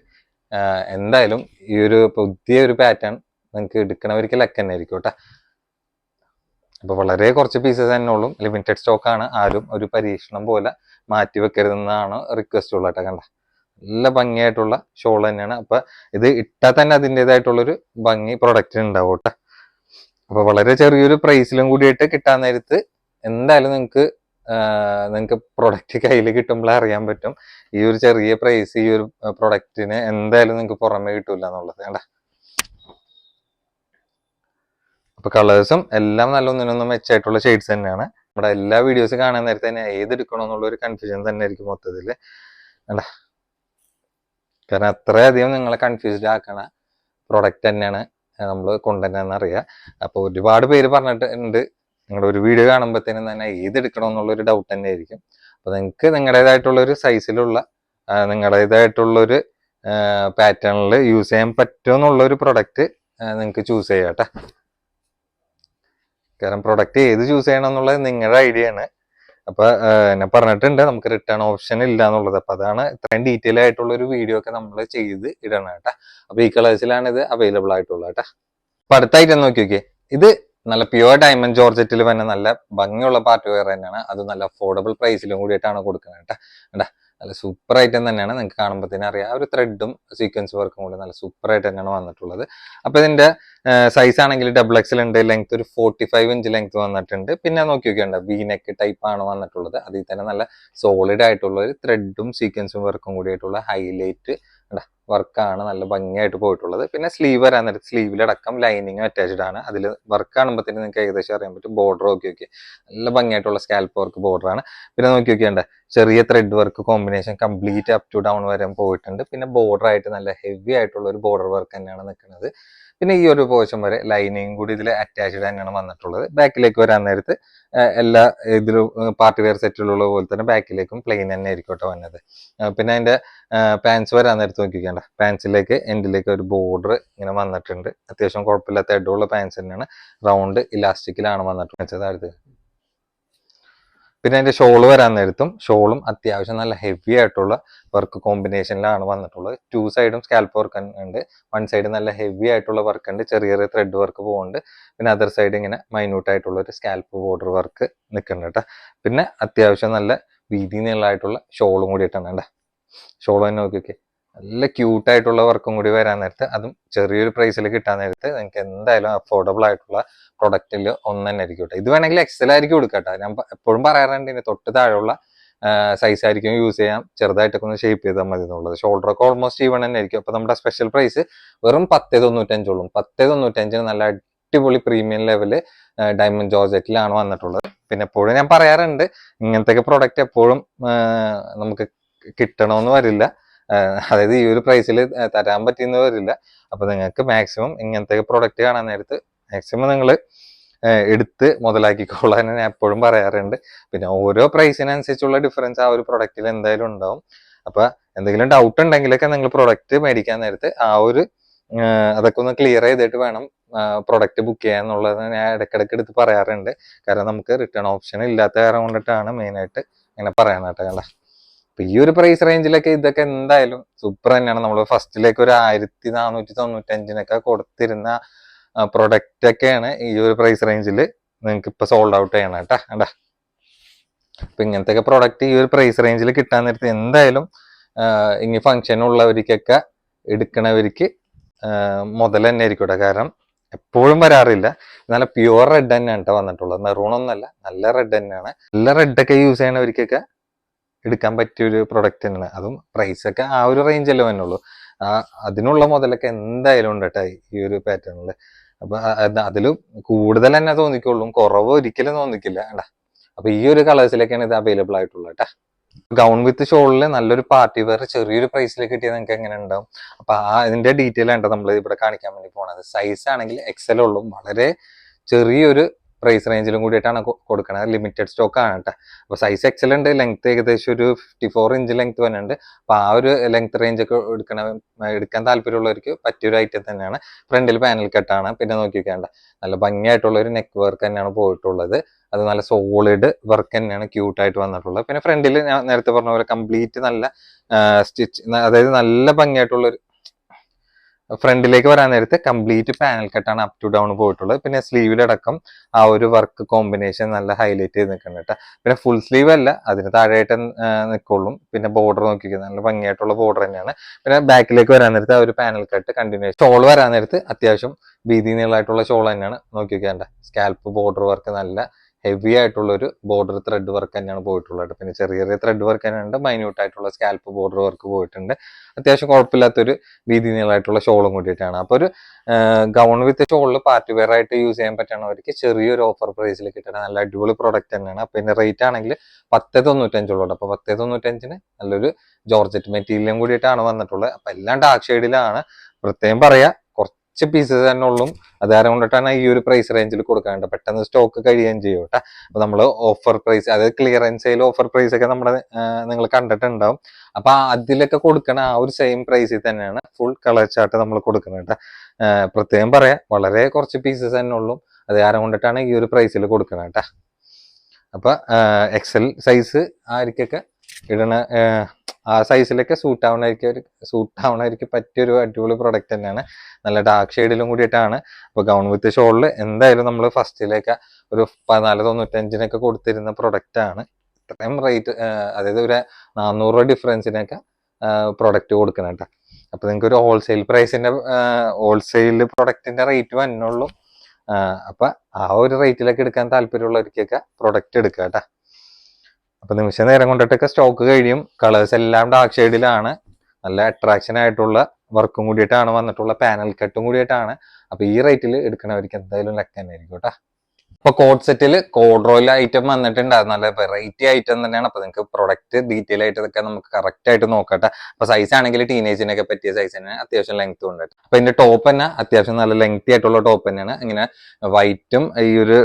എന്തായാലും ഈ ഒരു പുതിയ ഒരു പാറ്റേൺ നിങ്ങൾക്ക് എടുക്കണവർക്ക് ലക്ക് തന്നെ ആയിരിക്കും കേട്ടോ. അപ്പൊ വളരെ കുറച്ച് പീസസ് തന്നെ ഉള്ളൂ, ലിമിറ്റഡ് സ്റ്റോക്ക് ആണ്. ആരും ഒരു പരീക്ഷണം പോലെ മാറ്റി വെക്കരുതെന്നാണ് റിക്വസ്റ്റ് ഉള്ള കേട്ടോ. കണ്ട നല്ല ഭംഗിയായിട്ടുള്ള ഷോൾ തന്നെയാണ്. അപ്പൊ ഇത് ഇട്ടാൽ തന്നെ അതിൻ്റെതായിട്ടുള്ളൊരു ഭംഗി പ്രൊഡക്റ്റിന് ഉണ്ടാവും കേട്ടോ. അപ്പൊ വളരെ ചെറിയൊരു പ്രൈസിലും കൂടിയിട്ട് കിട്ടാൻ നേരത്ത് എന്തായാലും നിങ്ങൾക്ക് പ്രൊഡക്റ്റ് കയ്യിൽ കിട്ടുമ്പോഴേ അറിയാൻ പറ്റും ഈ ഒരു ചെറിയ പ്രൈസ് ഈ ഒരു പ്രൊഡക്റ്റിന് എന്തായാലും നിങ്ങൾക്ക് പുറമേ കിട്ടൂല എന്നുള്ളത്. വേണ്ട അപ്പൊ കളേഴ്സും എല്ലാം നല്ല ഒന്നിനൊന്നും മെച്ചമായിട്ടുള്ള ഷെയ്ഡ്സ് തന്നെയാണ്. നമ്മുടെ എല്ലാ വീഡിയോസ് കാണാൻ നേരത്തെ തന്നെ ഏതെടുക്കണം എന്നുള്ള ഒരു കൺഫ്യൂഷൻ തന്നെ ആയിരിക്കും മൊത്തത്തില്. വേണ്ട കാരണം അത്രയധികം നിങ്ങളെ കൺഫ്യൂസ്ഡ് ആക്കണ പ്രൊഡക്റ്റ് തന്നെയാണ് നമ്മൾ കൊണ്ടുവരുന്നതെന്ന് അറിയാം. അപ്പൊ ഒരുപാട് പേര് പറഞ്ഞിട്ടുണ്ട് നിങ്ങളുടെ ഒരു വീഡിയോ കാണുമ്പോഴത്തേനും തന്നെ ഏതെടുക്കണം എന്നുള്ളൊരു ഡൗട്ട് തന്നെ ആയിരിക്കും. അപ്പൊ നിങ്ങൾക്ക് നിങ്ങളുടേതായിട്ടുള്ളൊരു സൈസിലുള്ള നിങ്ങളുടേതായിട്ടുള്ളൊരു പാറ്റേണിൽ യൂസ് ചെയ്യാൻ പറ്റുമെന്നുള്ളൊരു പ്രൊഡക്റ്റ് നിങ്ങൾക്ക് ചൂസ് ചെയ്യാം കേട്ടോ. കാരണം പ്രൊഡക്റ്റ് ഏത് ചൂസ് ചെയ്യണം എന്നുള്ളത് നിങ്ങളുടെ ഐഡിയ ആണ്. അപ്പൊ ഞാൻ പറഞ്ഞിട്ടുണ്ട് നമുക്ക് റിട്ടേൺ ഓപ്ഷൻ ഇല്ല എന്നുള്ളത്. അപ്പൊ അതാണ് ഇത്രയും ഡീറ്റെയിൽ ആയിട്ടുള്ള ഒരു വീഡിയോ ഒക്കെ നമ്മൾ ചെയ്ത് ഇടണം കേട്ടാ. അപ്പൊ ഈ കളേഴ്സിലാണ് ഇത് അവൈലബിൾ ആയിട്ടുള്ളത് കേട്ടാ. അപ്പൊ അടുത്തായിട്ട് നോക്കി ഇത് നല്ല പ്യുവർ ഡയമണ്ട് ജോർജറ്റിൽ തന്നെ നല്ല ഭംഗിയുള്ള പാർട്ടി വെയർ തന്നെയാണ്. അത് നല്ല അഫോർഡബിൾ പ്രൈസിലും കൂടിയിട്ടാണ് കൊടുക്കുന്നത് കേട്ടാ. കേട്ടാ നല്ല സൂപ്പർ ഐറ്റം തന്നെയാണ്. നിങ്ങൾക്ക് കാണുമ്പോൾ തന്നെ അറിയാം ഒരു ത്രെഡും സീക്വൻസ് വർക്കും കൂടി നല്ല സൂപ്പർ ആയിട്ട് തന്നെയാണ് വന്നിട്ടുള്ളത്. അപ്പൊ ഇതിന്റെ സൈസ് ആണെങ്കിൽ XXL ഉണ്ട്, ലെങ്ത് ഒരു 45 ഇഞ്ച് ലെങ്ത് വന്നിട്ടുണ്ട്. പിന്നെ നോക്കിയൊക്കെയുണ്ട് വി നെക്ക് ടൈപ്പ് ആണ് വന്നിട്ടുള്ളത്. അതിൽ തന്നെ നല്ല സോളിഡ് ആയിട്ടുള്ള ഒരു ത്രെഡും സീക്വൻസും വർക്കും കൂടിയായിട്ടുള്ള ഹൈലൈറ്റ് വർക്കാണ് നല്ല ഭംഗിയായിട്ട് പോയിട്ടുള്ളത്. പിന്നെ സ്ലീവ് വരാൻ നേരത്ത് സ്ലീവിലടക്കം ലൈനിങ് അറ്റാച്ച്ഡ് ആണ്. അതിൽ വർക്ക് കാണുമ്പോഴത്തേന് നിങ്ങൾക്ക് ഏകദേശം അറിയാൻ പറ്റും. ബോർഡർ നോക്കി നല്ല ഭംഗിയായിട്ടുള്ള സ്കാൽപ്പ് വർക്ക് ബോർഡർ ആണ്. പിന്നെ നോക്കിയൊക്കെയുണ്ട് ചെറിയ thread work combination complete up to down വരെ പോയിട്ടുണ്ട്. പിന്നെ ബോർഡർ ആയിട്ട് നല്ല ഹെവി ആയിട്ടുള്ള ഒരു ബോർഡർ വർക്ക് തന്നെയാണ് നിൽക്കുന്നത്. പിന്നെ ഈ ഒരു പോർഷൻ വരെ ലൈനിങ് കൂടി ഇതിൽ അറ്റാച്ച്ഡ് തന്നെയാണ് വന്നിട്ടുള്ളത്. ബാക്കിലേക്ക് വരാൻ നേരത്ത് എല്ലാ ഇതിലും പാർട്ടി വെയർ സെറ്റിലുള്ള പോലെ തന്നെ ബാക്കിലേക്കും പ്ലെയിൻ തന്നെ ആയിരിക്കട്ടെ വന്നത്. പിന്നെ അതിന്റെ പാൻസ് വരാൻ നേരത്ത് നോക്കിക്കേണ്ട പാൻസിലേക്ക് എൻഡിലേക്ക് ഒരു ബോർഡർ ഇങ്ങനെ വന്നിട്ടുണ്ട്. അത്യാവശ്യം കുഴപ്പമില്ലാത്ത എഡുള്ള പാൻസ് തന്നെയാണ്. റൗണ്ട് ഇലാസ്റ്റിക്കിലാണ് വന്നിട്ടുള്ളത്. പിന്നെ അതിന്റെ ഷോള് വരാൻ നേരത്തും ഷോളും അത്യാവശ്യം നല്ല ഹെവി ആയിട്ടുള്ള വർക്ക് കോമ്പിനേഷനിലാണ് വന്നിട്ടുള്ളത്. 2 സൈഡും സ്കാൽപ്പ് വർക്ക് ഉണ്ട്. 1 സൈഡ് നല്ല ഹെവി ആയിട്ടുള്ള വർക്ക് ഉണ്ട്, ചെറിയ ചെറിയ ത്രെഡ് വർക്ക് പോകുന്നുണ്ട്. പിന്നെ അതർ സൈഡ് ഇങ്ങനെ മൈന്യൂട്ട് ആയിട്ടുള്ള ഒരു സ്കാൽപ്പ് ബോർഡർ വർക്ക് നിൽക്കുന്നുണ്ട് കേട്ടോ. പിന്നെ അത്യാവശ്യം നല്ല വീതി നീളമായിട്ടുള്ള ഷോളും കൂടിയിട്ടാണ് കേട്ടോ. ഷോൾ തന്നെ നോക്കിയൊക്കെ നല്ല ക്യൂട്ടായിട്ടുള്ള വർക്കും കൂടി വരാൻ നേരത്ത് അതും ചെറിയൊരു പ്രൈസിൽ കിട്ടാൻ നേരത്ത് നിങ്ങൾക്ക് എന്തായാലും അഫോർഡബിൾ ആയിട്ടുള്ള പ്രൊഡക്റ്റിൽ ഒന്ന് തന്നെ ആയിരിക്കും കേട്ടോ. ഇത് വേണമെങ്കിൽ XL ആയിരിക്കും കൊടുക്കട്ടോ. ഞാൻ എപ്പോഴും പറയാറുണ്ട് ഇതിന് തൊട്ട് താഴെയുള്ള സൈസ് ആയിരിക്കും യൂസ് ചെയ്യാം, ചെറുതായിട്ടൊക്കെ ഒന്ന് ഷേപ്പ് ചെയ്താൽ മതി എന്നുള്ളത്. ഷോൾഡർ ഒക്കെ ഓൾമോസ്റ്റ് ഈവൺ തന്നെ ആയിരിക്കും. അപ്പൊ നമ്മുടെ സ്പെഷ്യൽ പ്രൈസ് വെറും 10.95 ഉള്ളൂ. 10.95 നല്ല അടിപൊളി പ്രീമിയം ലെവല് ഡയമണ്ട് ജോർജറ്റിലാണ് വന്നിട്ടുള്ളത്. പിന്നെ എപ്പോഴും ഞാൻ പറയാറുണ്ട് ഇങ്ങനത്തെ പ്രൊഡക്റ്റ് എപ്പോഴും നമുക്ക് കിട്ടണമെന്ന് വരില്ല. അതായത് ഈ ഒരു പ്രൈസിൽ തരാൻ പറ്റിയെന്ന് വരില്ല. അപ്പൊ നിങ്ങൾക്ക് മാക്സിമം ഇങ്ങനത്തെ പ്രൊഡക്റ്റ് കാണാൻ നേരത്ത് മാക്സിമം നിങ്ങൾ എടുത്ത് മുതലാക്കിക്കോളാൻ ഞാൻ എപ്പോഴും പറയാറുണ്ട്. പിന്നെ ഓരോ പ്രൈസിനനുസരിച്ചുള്ള ഡിഫറൻസ് ആ ഒരു പ്രൊഡക്റ്റിൽ എന്തായാലും ഉണ്ടാവും. അപ്പൊ എന്തെങ്കിലും ഡൗട്ട് ഉണ്ടെങ്കിലൊക്കെ നിങ്ങൾ പ്രൊഡക്റ്റ് മേടിക്കാൻ നേരത്ത് ആ ഒരു അതൊക്കെ ഒന്ന് ക്ലിയർ ചെയ്തിട്ട് വേണം പ്രൊഡക്റ്റ് ബുക്ക് ചെയ്യാൻ എന്നുള്ളത് ഞാൻ ഇടയ്ക്കിടയ്ക്ക് എടുത്ത് പറയാറുണ്ട്. കാരണം നമുക്ക് റിട്ടേൺ ഓപ്ഷൻ ഇല്ലാത്ത കാരണം കൊണ്ടിട്ടാണ് മെയിനായിട്ട് ഇങ്ങനെ പറയാനായിട്ട് കണ്ട. അപ്പൊ ഈ ഒരു പ്രൈസ് റേഞ്ചിലൊക്കെ ഇതൊക്കെ എന്തായാലും സൂപ്പർ തന്നെയാണ്. നമ്മൾ ഫസ്റ്റിലേക്ക് ഒരു 1495 കൊടുത്തിരുന്ന പ്രൊഡക്റ്റ് ഒക്കെയാണ് ഈ ഒരു പ്രൈസ് റേഞ്ചിൽ നിങ്ങൾക്ക് ഇപ്പൊ സോൾഡ് ഔട്ട് ചെയ്യണം കേട്ടാ. കണ്ടാ അപ്പൊ ഇങ്ങനത്തെ പ്രൊഡക്റ്റ് ഈ ഒരു പ്രൈസ് റേഞ്ചിൽ കിട്ടാൻ നേരത്തെ എന്തായാലും ഇനി ഫംഗ്ഷൻ ഉള്ളവർക്കൊക്കെ എടുക്കണവർക്ക് മുതൽ തന്നെ ആയിരിക്കട്ടെ. കാരണം എപ്പോഴും വരാറില്ല. നല്ല പ്യുവർ റെഡ് തന്നെയാണ് കേട്ടോ വന്നിട്ടുള്ളത്. മെറൂൺ ഒന്നല്ല, നല്ല റെഡ് തന്നെയാണ്. നല്ല റെഡൊക്കെ യൂസ് ചെയ്യണവർക്കൊക്കെ എടുക്കാൻ പറ്റിയൊരു പ്രൊഡക്റ്റ് തന്നെയാണ്. അതും പ്രൈസ് ഒക്കെ ആ ഒരു റേഞ്ചല്ലേ വന്നുള്ളൂ. അതിനുള്ള മുതലൊക്കെ എന്തായാലും ഉണ്ട് കേട്ടോ ഈ ഒരു പാറ്റേണില്. അപ്പൊ അതിലും കൂടുതൽ തന്നെ തോന്നിക്കുള്ളൂ, കുറവ് ഒരിക്കലും തോന്നിക്കില്ല കേട്ടാ. അപ്പൊ ഈ ഒരു കളേഴ്സിലേക്കാണ് ഇത് അവൈലബിൾ ആയിട്ടുള്ളത് കേട്ടാ. ഗൗൺ വിത്ത് ഷോളില് നല്ലൊരു പാർട്ടി വെയർ ചെറിയൊരു പ്രൈസിൽ കിട്ടിയത് നിങ്ങൾക്ക് എങ്ങനെ ഉണ്ടാവും? അപ്പൊ ഇതിന്റെ ഡീറ്റെയിൽ ആണ് നമ്മൾ ഇവിടെ കാണിക്കാൻ വേണ്ടി പോണത്. സൈസ് ആണെങ്കിൽ XL ഉള്ളൂ. വളരെ ചെറിയൊരു പ്രൈസ് റേഞ്ചിലും കൂടിയിട്ടാണ് കൊടുക്കുന്നത്. ലിമിറ്റഡ് സ്റ്റോക്ക് ആണ് കേട്ടോ. അപ്പോൾ സൈസ് എക്സൽ ഉണ്ട്, ലെങ്ത് ഏകദേശം ഒരു 54 ഇഞ്ച് ലെങ്ത് വരുന്നുണ്ട്. അപ്പോൾ ആ ഒരു ലെങ്ത് റേഞ്ച് ഒക്കെ എടുക്കാൻ താല്പര്യമുള്ളവർക്ക് പറ്റിയൊരു ഐറ്റം തന്നെയാണ്. ഫ്രണ്ടിൽ പാനൽ കട്ടാണ്. പിന്നെ നോക്കിക്കേണ്ട നല്ല ഭംഗിയായിട്ടുള്ള ഒരു നെക്ക് വർക്ക് തന്നെയാണ് പോയിട്ടുള്ളത്. അത് നല്ല സോളിഡ് വർക്ക് തന്നെയാണ്, ക്യൂട്ടായിട്ട് വന്നിട്ടുള്ളത്. പിന്നെ ഫ്രണ്ടിൽ ഞാൻ നേരത്തെ പറഞ്ഞ പോലെ കംപ്ലീറ്റ് നല്ല സ്റ്റിച്ച്, അതായത് നല്ല ഭംഗിയായിട്ടുള്ള ഒരു ഫ്രണ്ടിലേക്ക് വരാൻ നേരത്തെ കംപ്ലീറ്റ് പാനൽ കട്ടാണ് അപ് ടു ഡൗൺ പോയിട്ടുള്ളത്. പിന്നെ സ്ലീവിലടക്കം ആ ഒരു വർക്ക് കോമ്പിനേഷൻ നല്ല ഹൈലൈറ്റ് ചെയ്ത് നിൽക്കുന്നുണ്ട്. പിന്നെ ഫുൾ സ്ലീവ് അല്ല, അതിന് താഴെയായിട്ട് നിൽക്കുള്ളൂ. പിന്നെ ബോർഡർ നോക്കിക്കുന്നത് നല്ല ഭംഗിയായിട്ടുള്ള ബോർഡർ തന്നെയാണ്. പിന്നെ ബാക്കിലേക്ക് വരാൻ നേരത്തെ ആ ഒരു പാനൽ കട്ട് കണ്ടിന്യൂസ്. ഷോൾ വരാൻ നേരത്ത് അത്യാവശ്യം വീതി നീളമായിട്ടുള്ള ഷോൾ തന്നെയാണ്. നോക്കിക്കേണ്ട സ്കാൽപ്പ് ബോർഡർ വർക്ക് നല്ല ഹെവി ആയിട്ടുള്ള ഒരു ബോർഡർ ത്രെഡ് വർക്ക് തന്നെയാണ് പോയിട്ടുള്ളത്. പിന്നെ ചെറിയ ചെറിയ ത്രെഡ് വർക്ക് തന്നെയുണ്ട്. മൈന്യൂട്ട് ആയിട്ടുള്ള സ്കാൽപ്പ് ബോർഡർ വർക്ക് പോയിട്ടുണ്ട്. അത്യാവശ്യം കുഴപ്പമില്ലാത്തൊരു വീതി നീളമായിട്ടുള്ള ഷോളും കൂടിയിട്ടാണ്. അപ്പോൾ ഒരു ഗൗൺ വിത്ത് ഷോളിൽ പാർട്ടി വെയർ ആയിട്ട് യൂസ് ചെയ്യാൻ പറ്റണവർക്ക് ചെറിയൊരു ഓഫർ പ്രൈസിൽ കിട്ടുന്ന നല്ല അടിപൊളി പ്രോഡക്റ്റ് തന്നെയാണ്. അപ്പോൾ ഇതിന്റെ റേറ്റ് ആണെങ്കിൽ 10.95 അപ്പോൾ 10.95 നല്ലൊരു ജോർജറ്റ് മെറ്റീരിയലും കൂടിയിട്ടാണ് വന്നിട്ടുള്ളത്. അപ്പൊ എല്ലാം ഡാർക്ക് ഷെയ്ഡിലാണ്. പ്രത്യേകം പറയാ, കുറച്ച് പീസസ് തന്നെ ഉള്ളൂ. അത് കാരണം കൊണ്ടിട്ടാണ് ഈ ഒരു പ്രൈസ് റേഞ്ചിൽ കൊടുക്കാറുണ്ട്. പെട്ടെന്ന് സ്റ്റോക്ക് കഴിയുകയും ചെയ്യും കേട്ടോ. അപ്പൊ നമ്മൾ ഓഫർ പ്രൈസ്, അതായത് ക്ലിയറൻസ് സെയിൽ ഓഫർ പ്രൈസ് ഒക്കെ നമ്മുടെ നിങ്ങൾ കണ്ടിട്ടുണ്ടാവും. അപ്പൊ അതിലൊക്കെ കൊടുക്കണ ആ ഒരു സെയിം പ്രൈസിൽ തന്നെയാണ് ഫുൾ കളർ ചാർട്ട് നമ്മൾ കൊടുക്കുന്നത് കേട്ടോ. പ്രത്യേകം പറയാം, വളരെ കുറച്ച് പീസസ് തന്നെ ഉള്ളൂ. അത് കാരണം കൊണ്ടിട്ടാണ് ഈ ഒരു പ്രൈസിൽ കൊടുക്കുന്നത് കേട്ടോ. അപ്പൊ എക്സൽ സൈസ് ആർക്കൊക്കെ ഇടണ ആ സൈസിലൊക്കെ സൂട്ട് ആവണായിരിക്കും പറ്റിയൊരു അടിപൊളി പ്രൊഡക്റ്റ് തന്നെയാണ്. നല്ല ഡാർക്ക് ഷെയ്ഡിലും കൂടിയിട്ടാണ്. അപ്പൊ ഗൗൺ വിത്ത് ഷോളിൽ എന്തായാലും നമ്മൾ ഫസ്റ്റിലേക്ക് ഒരു 14.95 കൊടുത്തിരുന്ന പ്രൊഡക്റ്റ് ആണ്. ഇത്രയും റേറ്റ്, അതായത് ഒരു 400 രൂപ ഡിഫറൻസിനൊക്കെ പ്രൊഡക്റ്റ് കൊടുക്കണം കേട്ടോ. അപ്പൊ നിങ്ങൾക്ക് ഒരു ഹോൾസെയിൽ പ്രൊഡക്റ്റിന്റെ റേറ്റ് വന്നുള്ളൂ. അപ്പൊ ആ ഒരു റേറ്റിലൊക്കെ എടുക്കാൻ താല്പര്യമുള്ളവർക്കൊക്കെ പ്രൊഡക്റ്റ് എടുക്കുക കേട്ടോ. അപ്പൊ നിമിഷ നേരം കൊണ്ടിട്ടൊക്കെ സ്റ്റോക്ക് കഴിയും. കളേഴ്സ് എല്ലാം ഡാർക്ക് ഷെയ്ഡിലാണ്. നല്ല അട്രാക്ഷൻ ആയിട്ടുള്ള വർക്കും കൂടിയിട്ടാണ് വന്നിട്ടുള്ള, പാനൽ കട്ടും കൂടിയിട്ടാണ്. അപ്പൊ ഈ റേറ്റിൽ എടുക്കണവർക്ക് എന്തായാലും ലക്ക് തന്നെ ആയിരിക്കും കേട്ടോ. ഇപ്പൊ കോഡ് സെറ്റിൽ കോഡ്രോയിൽ ഐറ്റം വന്നിട്ടുണ്ട്. അത് നല്ല വെറൈറ്റി ഐറ്റം തന്നെയാണ്. അപ്പൊ നിങ്ങൾക്ക് പ്രൊഡക്റ്റ് ഡീറ്റെയിൽ ആയിട്ട് ഇതൊക്കെ നമുക്ക് കറക്റ്റ് ആയിട്ട് നോക്കട്ടെ. അപ്പൊ സൈസ് ആണെങ്കിൽ ടീനേജിനൊക്കെ പറ്റിയ സൈസ് തന്നെയാണ്. അത്യാവശ്യം ലെങ്ത് ഉണ്ട്. അപ്പൊ ഇതിന്റെ ടോപ്പ് തന്നെ അത്യാവശ്യം നല്ല ലെങ്തി ആയിട്ടുള്ള ടോപ്പ് തന്നെയാണ്. ഇങ്ങനെ വൈറ്റും ഈ ഒരു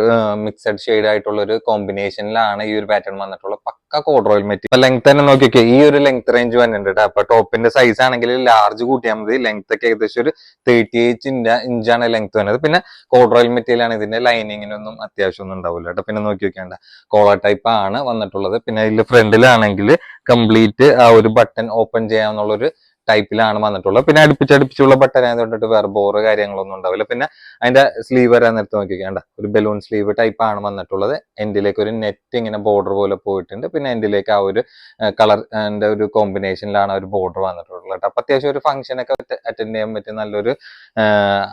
മിക്സഡ് ഷെയ്ഡ് ആയിട്ടുള്ള ഒരു കോമ്പിനേഷനിലാണ് ഈ ഒരു പാറ്റേൺ വന്നിട്ടുള്ളത്. പക്ക കോഡ്രോയിൽ മെറ്റീരിയൽ. ലെങ്ത് തന്നെ നോക്കിയൊക്കെ ഈ ഒരു ലെങ്ത് റേഞ്ച് വന്നിട്ടുണ്ട്. അപ്പൊ ടോപ്പിന്റെ സൈസ് ആണെങ്കിൽ ലാർജ് കൂട്ടിയാൽ മതി. ലെങ്ത് ഒക്കെ ഏകദേശം ഒരു 38 ഇഞ്ചാണ് ലെങ്ത് വരുന്നത്. പിന്നെ കോഡ്രോയിൽ മെറ്റീരിയൽ ആണ്. ഇതിന്റെ ലൈനിങ്ങിനൊന്നും അത്യാവശ്യം ഒന്നും ഉണ്ടാവില്ല കേട്ടോ. പിന്നെ നോക്കി വെക്കേണ്ട കോളർ ടൈപ്പ് ആണ് വന്നിട്ടുള്ളത്. പിന്നെ ഇതിൽ ഫ്രണ്ടിലാണെങ്കിൽ കംപ്ലീറ്റ് ആ ഒരു ബട്ടൺ ഓപ്പൺ ചെയ്യാന്നുള്ള ഒരു ടൈപ്പിലാണ് വന്നിട്ടുള്ളത്. പിന്നെ അടുപ്പിച്ചുള്ള ബട്ടൺ ആയതുകൊണ്ടിട്ട് വേറെ ബോറ് കാര്യങ്ങളൊന്നും ഉണ്ടാവില്ല. പിന്നെ അതിന്റെ സ്ലീവ് വരാൻ നേരത്ത് നോക്കിക്കേണ്ട ഒരു ബലൂൺ സ്ലീവ് ടൈപ്പ് ആണ് വന്നിട്ടുള്ളത്. എൻഡിലേക്ക് ഒരു നെറ്റ് ഇങ്ങനെ ബോർഡർ പോലെ പോയിട്ടുണ്ട്. പിന്നെ എൻഡിലേക്ക് ആ ഒരു കളറിന്റെ ഒരു കോമ്പിനേഷനിലാണ് ഒരു ബോർഡർ വന്നിട്ടുള്ളത്. അപ്പൊ അത്യാവശ്യം ഒരു ഫംഗ്ഷൻ ഒക്കെ അറ്റൻഡ് ചെയ്യാൻ പറ്റിയ നല്ലൊരു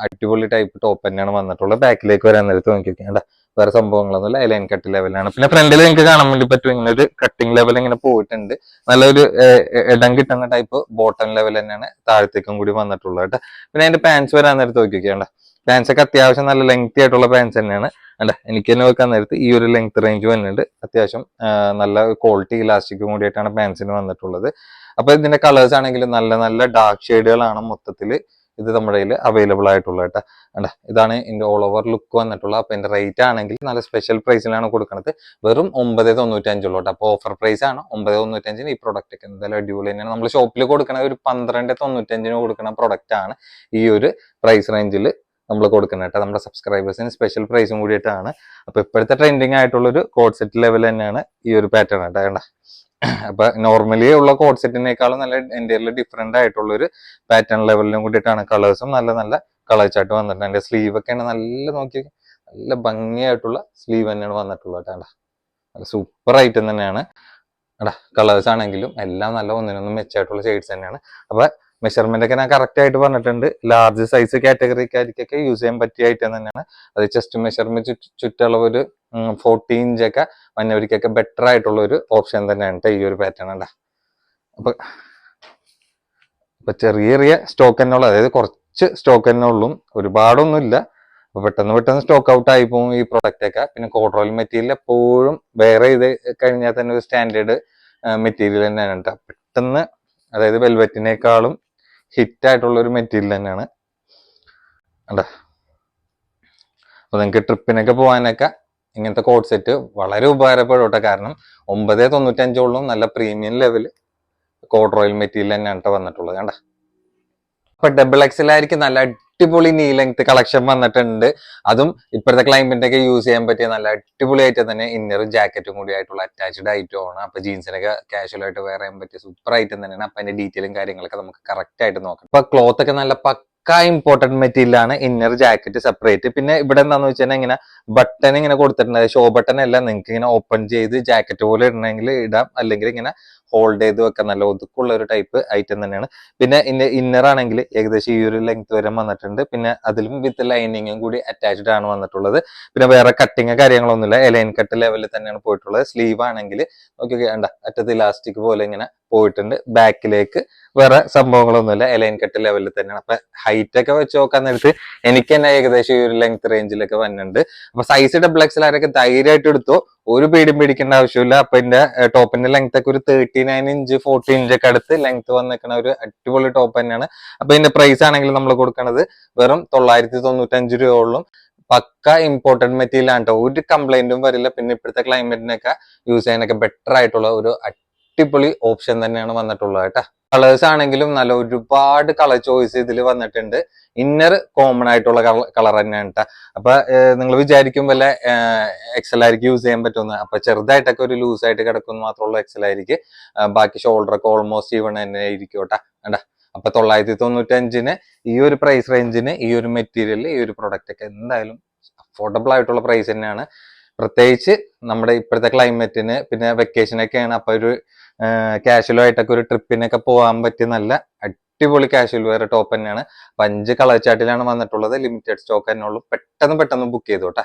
അടിപൊളി ടൈപ്പ് ടോപ്പ് തന്നെയാണ് വന്നിട്ടുള്ളത്. ബാക്കിലേക്ക് വരാൻ നേരത്ത് നോക്കിക്കേണ്ട വേറെ സംഭവങ്ങളൊന്നുമില്ല. ലൈൻ കട്ട് ലെവലാണ്. പിന്നെ ഫ്രണ്ടിൽ നിങ്ങൾക്ക് കാണാൻ വേണ്ടി പറ്റും ഇങ്ങനെ ഒരു കട്ടിംഗ് ലെവൽ ഇങ്ങനെ പോയിട്ടുണ്ട്. നല്ലൊരു ഇടം കിട്ടുന്ന ടൈപ്പ് ബോട്ടം ലെവൽ തന്നെയാണ് താഴത്തേക്കും കൂടി വന്നിട്ടുള്ളത് കേട്ടോ. പിന്നെ അതിന്റെ പാൻസ് വരാൻ നേരത്ത് നോക്കിക്കേണ്ട പാൻസ് ഒക്കെ അത്യാവശ്യം നല്ല ലെങ്തി ആയിട്ടുള്ള പാൻസ് തന്നെയാണ്. അല്ല എനിക്ക് തന്നെ വെക്കാൻ നേരത്ത് ഈ ഒരു ലെങ്ത് റേഞ്ച് വന്നിട്ടുണ്ട്. അത്യാവശ്യം നല്ല ക്വാളിറ്റി ഇലാസ്റ്റിക്കും കൂടിയിട്ടാണ് പാൻസിന് വന്നിട്ടുള്ളത്. അപ്പൊ ഇതിന്റെ കളേഴ്സ് ആണെങ്കിലും നല്ല നല്ല ഡാർക്ക് ഷെയ്ഡുകളാണ് മൊത്തത്തിൽ ഇത് നമ്മുടെ കയ്യിൽ അവൈലബിൾ ആയിട്ടുള്ളത് കേട്ടോ. അല്ല ഇതാണ് ഇതിന്റെ ഓൾ ഓവർ ലുക്ക് വന്നിട്ടുള്ളത്. അപ്പൊ ഇതിന്റെ റേറ്റ് ആണെങ്കിൽ നല്ല സ്പെഷ്യൽ പ്രൈസിലാണ് കൊടുക്കുന്നത്. വെറും 9.95 കേട്ടോ. അപ്പൊ ഓഫർ പ്രൈസ് ആണ് 9.95. ഈ പ്രൊഡക്റ്റ് ഒക്കെ എന്തായാലും അടിപൊളി തന്നെയാണ്. നമ്മൾ ഷോപ്പിൽ കൊടുക്കുന്ന ഒരു 12.95 കൊടുക്കുന്ന പ്രൊഡക്റ്റ് ആണ് ഈ ഒരു പ്രൈസ് റേഞ്ചിൽ നമ്മൾ കൊടുക്കുന്നത് കേട്ടോ. നമ്മുടെ സബ്സ്ക്രൈബേഴ്സിന് സ്പെഷ്യൽ പ്രൈസും കൂടിയിട്ടാണ്. അപ്പൊ ഇപ്പോഴത്തെ ട്രെൻഡിങ് ആയിട്ടുള്ള ഒരു കോഡ് സെറ്റ് ലെവൽ തന്നെയാണ് ഈ ഒരു പാറ്റേൺ കേട്ടോ. കണ്ട അപ്പൊ നോർമലി ഉള്ള കോഡ് സെറ്റിനേക്കാളും നല്ല ഇന്ത്യയിൽ ഡിഫറെന്റ് ആയിട്ടുള്ള ഒരു പാറ്റേൺ ലെവലിലും കൂടിയിട്ടാണ്. കളേഴ്സും നല്ല നല്ല കളേഴ്സ് ആയിട്ട് വന്നിട്ടുണ്ട്. അതിന്റെ സ്ലീവ് ഒക്കെയാണ് നല്ല നോക്കി നല്ല ഭംഗിയായിട്ടുള്ള സ്ലീവ് തന്നെയാണ് വന്നിട്ടുള്ളത് കേട്ടോ. നല്ല സൂപ്പർ ഐറ്റം തന്നെയാണ്. കളേഴ്സ് ആണെങ്കിലും എല്ലാം നല്ല ഒന്നിനൊന്നും മെച്ചായിട്ടുള്ള ഷെയ്ഡ്സ് തന്നെയാണ്. അപ്പൊ മെഷർമെന്റ് ഒക്കെ ഞാൻ കറക്റ്റ് ആയിട്ട് പറഞ്ഞിട്ടുണ്ട്. ലാർജ് സൈസ് കാറ്റഗറിക്കാർക്കൊക്കെ യൂസ് ചെയ്യാൻ പറ്റിയ ഐറ്റം തന്നെയാണ്. അത് ചെസ്റ്റ് മെഷർമെന്റ് ചുറ്റളവ് ഒരു 40 ഇഞ്ചൊക്കെ വന്നവർക്കൊക്കെ ബെറ്റർ ആയിട്ടുള്ള ഒരു ഓപ്ഷൻ തന്നെയാണ് ഈ ഒരു പാറ്റേൺ ഉണ്ടാ. അപ്പൊ ചെറിയ ചെറിയ സ്റ്റോക്ക് തന്നെ ഉള്ളു, അതായത് കുറച്ച് സ്റ്റോക്ക് തന്നെ ഉള്ളൂ, ഒരുപാടൊന്നും ഇല്ല. അപ്പൊ പെട്ടെന്ന് സ്റ്റോക്ക് ഔട്ട് ആയി പോകും ഈ പ്രൊഡക്റ്റ് ഒക്കെ. പിന്നെ കോട്രോയിൽ മെറ്റീരിയൽ എപ്പോഴും വേറെ ഇത് കഴിഞ്ഞാൽ തന്നെ ഒരു സ്റ്റാൻഡേർഡ് മെറ്റീരിയൽ തന്നെയാണ് കേട്ടോ. പെട്ടെന്ന്, അതായത് വെൽവെറ്റിനേക്കാളും ഹിറ്റ് ആയിട്ടുള്ള ഒരു മെറ്റീരിയൽ തന്നെയാണ്. അപ്പൊ നിങ്ങൾക്ക് ട്രിപ്പിനൊക്കെ പോകാനൊക്കെ ഇങ്ങനത്തെ കോഡ് സെറ്റ് വളരെ ഉപകാരപ്പെടും കേട്ടോ. കാരണം 995 നല്ല premium level code royal material തന്നെയാണ് കേട്ടോ വന്നിട്ടുള്ളത്. കണ്ട ഇപ്പൊ ഡബിൾ എക്സലായിരിക്കും നല്ല അടിപൊളി നീ ലെങ്ത് കളക്ഷൻ വന്നിട്ടുണ്ട്. അതും ഇപ്പോഴത്തെ ക്ലൈമറ്റിനൊക്കെ യൂസ് ചെയ്യാൻ പറ്റിയ നല്ല അടിപൊളിയായിട്ട് തന്നെ ഇന്നറും ജാക്കറ്റും കൂടി ആയിട്ടുള്ള അറ്റാച്ച്ഡ് ഐറ്റം ആണ്. അപ്പൊ ജീൻസിനൊക്കെ കാഷ്വൽ ആയിട്ട് വെയർ ചെയ്യാൻ പറ്റിയ സൂപ്പർ ഐറ്റം തന്നെയാണ്. അപ്പൊ അതിന്റെ ഡീറ്റെയിലും കാര്യങ്ങളൊക്കെ നമുക്ക് കറക്റ്റ് ആയിട്ട് നോക്കാം. അപ്പൊ ക്ലോത്ത് ഒക്കെ നല്ല ഇമ്പോർട്ടന്റ് മെറ്റീരിയൽ ആണ്. Inner jacket separate. പിന്നെ ഇവിടെ എന്താന്ന് വെച്ചാൽ ഇങ്ങനെ ബട്ടൺ ഇങ്ങനെ കൊടുത്തിട്ടുണ്ട്. ഷോ ബട്ടൺ അല്ല, നിങ്ങൾക്ക് ഇങ്ങനെ ഓപ്പൺ ചെയ്ത് ജാക്കറ്റ് പോലെ ഇടണമെങ്കിൽ ഇടാം, അല്ലെങ്കിൽ ഇങ്ങനെ ഹോൾഡ് ചെയ്ത് വെക്കാം. നല്ല ഒതുക്കുള്ള ഒരു ടൈപ്പ് ഐറ്റം തന്നെയാണ്. പിന്നെ ഇന്നർ ആണെങ്കിൽ ഏകദേശം ഈ ഒരു ലെങ്ത് വരെ വന്നിട്ടുണ്ട്. പിന്നെ അതിലും വിത്ത് ലൈനിങ്ങും കൂടി അറ്റാച്ച്ഡ് ആണ് വന്നിട്ടുള്ളത്. പിന്നെ വേറെ കട്ടിങ് കാര്യങ്ങളൊന്നുമില്ല, എലൈൻ കട്ട് ലെവലിൽ തന്നെയാണ് പോയിട്ടുള്ളത്. സ്ലീവ് ആണെങ്കിൽ നോക്കി വേണ്ട അറ്റത്ത് ഇലാസ്റ്റിക് പോലെ ഇങ്ങനെ പോയിട്ടുണ്ട്. ബാക്കിലേക്ക് വേറെ സംഭവങ്ങളൊന്നുമില്ല, എലൈൻ കട്ട് ലെവലിൽ തന്നെയാണ്. അപ്പൊ ഹൈറ്റ് ഒക്കെ വെച്ച് നോക്കാൻ നേരത്ത് എനിക്ക് തന്നെ ഏകദേശം ഈ ഒരു ലെങ്ത് റേഞ്ചിലൊക്കെ വന്നിട്ടുണ്ട്. അപ്പൊ സൈസ് ഡബിൾ എക്സൽ ആരൊക്കെ ധൈര്യമായിട്ട് എടുത്തോ, ഒരു പേടിയും പേടിക്കേണ്ട ആവശ്യമില്ല. അപ്പൊ എന്റെ ടോപ്പിന്റെ ലെങ്ത് ഒക്കെ ഒരു 39 ഇഞ്ച് 40 ഇഞ്ച് ഒക്കെ അടുത്ത് ലെങ്ത് വന്നിരിക്കുന്ന ഒരു അടിപൊളി ടോപ്പ് തന്നെയാണ്. അപ്പൊ ഇതിന്റെ പ്രൈസ് ആണെങ്കിൽ നമ്മൾ കൊടുക്കുന്നത് വെറും 995 രൂപയോളം. പക്ക ഇമ്പോർട്ടന്റ് മെറ്റീരിയൽ ആണ് കേട്ടോ, ഒരു കംപ്ലൈന്റും വരില്ല. പിന്നെ ഇപ്പോഴത്തെ ക്ലൈമറ്റിനൊക്കെ യൂസ് ചെയ്യാനൊക്കെ ബെറ്റർ ആയിട്ടുള്ള ഒരു അടിപൊളി ഓപ്ഷൻ തന്നെയാണ് വന്നിട്ടുള്ളത് കേട്ടോ. കളേഴ്സ് ആണെങ്കിലും നല്ല ഒരുപാട് കളർ ചോയ്സ് ഇതിൽ വന്നിട്ടുണ്ട്. ഇന്നർ കോമൺ ആയിട്ടുള്ള കളർ തന്നെയാണ് കേട്ടോ. അപ്പൊ നിങ്ങൾ വിചാരിക്കും വല്ല എക്സൽ ആയിരിക്കും യൂസ് ചെയ്യാൻ പറ്റുമെന്ന്. അപ്പൊ ചെറുതായിട്ടൊക്കെ ഒരു ലൂസ് ആയിട്ട് കിടക്കുന്ന മാത്രമുള്ള എക്സൽ ആയിരിക്കും. ബാക്കി ഷോൾഡർ ഒക്കെ ഓൾമോസ്റ്റ് ഈവൺ തന്നെ ആയിരിക്കും കേട്ടോ. കണ്ടാ അപ്പൊ 995 ഈ ഒരു പ്രൈസ് റേഞ്ചിന് ഈ ഒരു മെറ്റീരിയൽ ഈ ഒരു പ്രൊഡക്റ്റ് ഒക്കെ എന്തായാലും അഫോർഡബിൾ ആയിട്ടുള്ള പ്രൈസ് തന്നെയാണ്. പ്രത്യേകിച്ച് നമ്മുടെ ഇപ്പോഴത്തെ ക്ലൈമറ്റിന് പിന്നെ വെക്കേഷനൊക്കെയാണ്. അപ്പൊ ഒരു കാഷ്വൽ ആയിട്ടൊക്കെ ഒരു ട്രിപ്പിനൊക്കെ പോകാൻ പറ്റിയ നല്ല അടിപൊളി കാഷ്വൽ വെയർ ടോപ്പ് തന്നെയാണ്. 5 കളർ ചാർട്ടിലാണ് വന്നിട്ടുള്ളത്. ലിമിറ്റഡ് സ്റ്റോക്ക് തന്നെ ഉള്ളൂ. പെട്ടെന്ന് ബുക്ക് ചെയ്തു കേട്ടോ.